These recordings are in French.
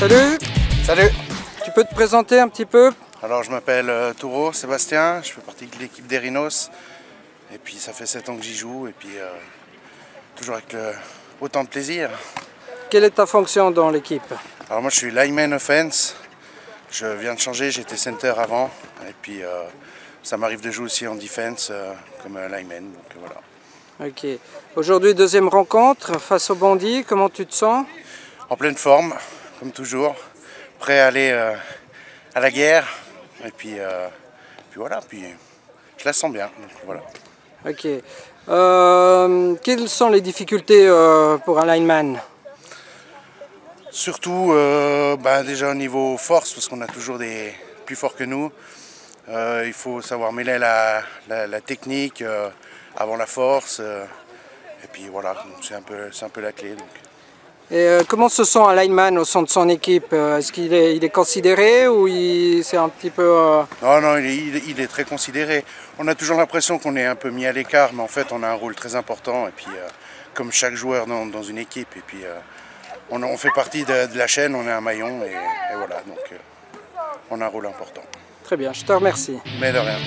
Salut. Salut. Tu peux te présenter un petit peu? Alors je m'appelle Toureau Sébastien, je fais partie de l'équipe d'Erinos. Et puis ça fait 7 ans que j'y joue et puis toujours avec autant de plaisir. Quelle est ta fonction dans l'équipe? Alors moi je suis lineman offense. Je viens de changer, j'étais center avant. Et puis ça m'arrive de jouer aussi en defense comme lineman. Donc voilà. Ok. Aujourd'hui, deuxième rencontre face au Bondy. Comment tu te sens? En pleine forme, comme toujours. Prêt à aller à la guerre. Et puis voilà, puis je la sens bien. Donc voilà. Ok. Quelles sont les difficultés pour un lineman? Surtout déjà au niveau force, parce qu'on a toujours des plus forts que nous. Il faut savoir mêler la technique avant la force. Et puis voilà, c'est un peu la clé. Donc. Et comment se sent un lineman au sein de son équipe? Est-ce qu'il est considéré ou c'est un petit peu... Non, il est très considéré. On a toujours l'impression qu'on est un peu mis à l'écart, mais en fait on a un rôle très important. Et puis comme chaque joueur dans une équipe, et puis on fait partie de la chaîne, on est un maillon et voilà, donc on a un rôle important. Très bien, je te remercie. Mais de rien.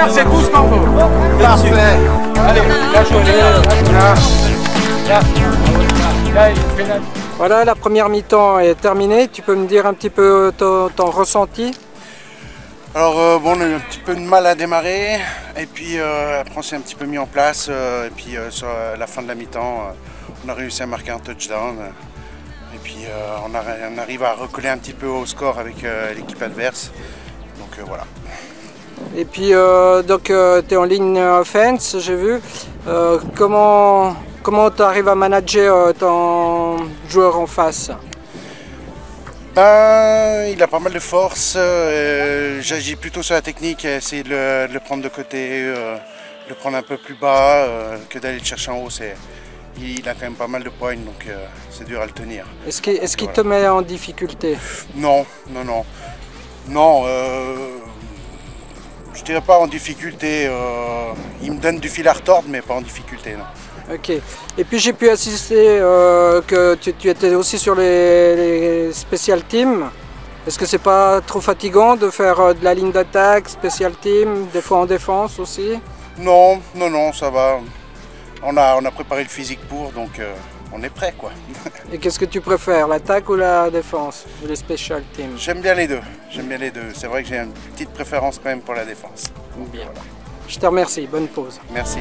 C'est tout ce qu'on veut. Parfait. Allez, Voilà, la première mi-temps est terminée. Tu peux me dire un petit peu ton ressenti? Alors on a eu un petit peu de mal à démarrer. Et puis après on s'est un petit peu mis en place. Et puis sur la fin de la mi-temps, on a réussi à marquer un touchdown. Et puis on arrive à recoller un petit peu au score avec l'équipe adverse. Donc voilà. Et puis tu es en ligne offense, j'ai vu. Comment tu arrives à manager ton joueur en face? Il a pas mal de force. J'agis plutôt sur la technique, essayer de le prendre de côté, de le prendre un peu plus bas que d'aller le chercher en haut. Il a quand même pas mal de points, donc c'est dur à le tenir. Est-ce qu'il te met en difficulté? Non. Je dirais pas en difficulté, il me donne du fil à retordre, mais pas en difficulté, non. Ok. Et puis j'ai pu assister que tu étais aussi sur les special teams. Est-ce que c'est pas trop fatigant de faire de la ligne d'attaque, special team, des fois en défense aussi? Non, ça va. On a préparé le physique pour, donc on est prêt, quoi. Et qu'est-ce que tu préfères, l'attaque ou la défense, ou les special teams? J'aime bien les deux. C'est vrai que j'ai une petite préférence quand même pour la défense. Bien. Voilà. Je te remercie. Bonne pause. Merci.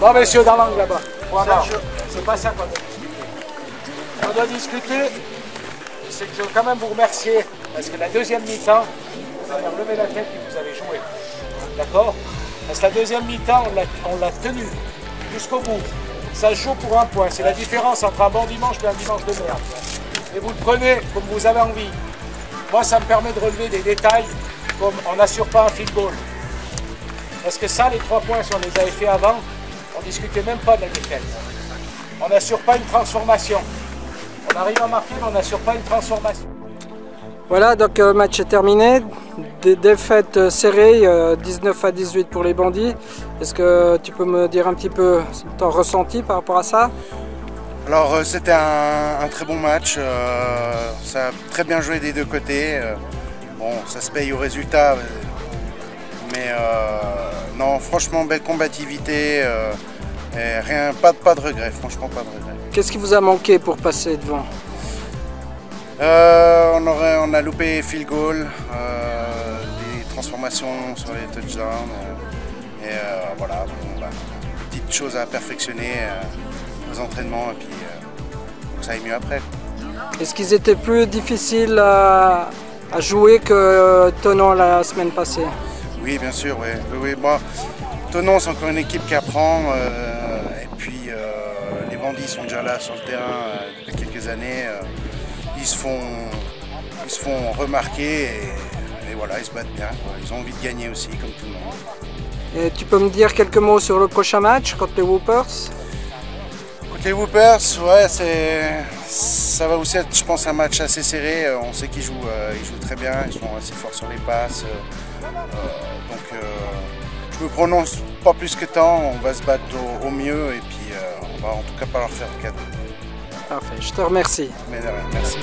Bon, messieurs, dans l'angle là-bas. C'est pas ça qu'on doit discuter. Ce qu'on doit discuter, c'est que je veux quand même vous remercier, parce que la deuxième mi-temps, vous avez relevé la tête et vous avez joué. D'accord? Parce que la deuxième mi-temps, on l'a tenu jusqu'au bout. Ça se joue pour un point. C'est la différence entre un bon dimanche et un dimanche de merde. Et vous le prenez comme vous avez envie. Moi, ça me permet de relever des détails comme on n'assure pas un field goal. Parce que ça, les 3 points, si on les avait fait avant, on ne discutait même pas de la défaite. On n'assure pas une transformation. On arrive à marquer, mais on n'assure pas une transformation. Voilà, donc le match est terminé. Des défaites serrées, 19 à 18 pour les Bandits. Est-ce que tu peux me dire un petit peu ton ressenti par rapport à ça? Alors c'était un très bon match, ça a très bien joué des deux côtés. Bon, ça se paye au résultat, mais non, franchement, belle combativité, et rien, pas de regret, franchement pas de regret. Qu'est-ce qui vous a manqué pour passer devant? On a loupé field goal, des transformations sur les touchdowns, et voilà, bon, bah, petites choses à perfectionner aux entraînements, et puis pour que ça aille mieux après. Est-ce qu'ils étaient plus difficiles à jouer que Thonon la semaine passée? Oui, bien sûr, oui. Oui, bon, Thonon, c'est encore une équipe qui apprend, et puis les Bandits sont déjà là sur le terrain depuis quelques années. Ils se font remarquer et voilà, ils se battent bien, quoi. Ils ont envie de gagner aussi, comme tout le monde. Et tu peux me dire quelques mots sur le prochain match contre les Whoopers? Contre les Whoopers, ouais, ça va aussi être, je pense, un match assez serré. On sait qu'ils jouent très bien, ils sont assez forts sur les passes. Donc je me prononce pas plus que tant, on va se battre au mieux et puis on va en tout cas pas leur faire de cadeau. Parfait, je te remercie. Mais de rien, merci.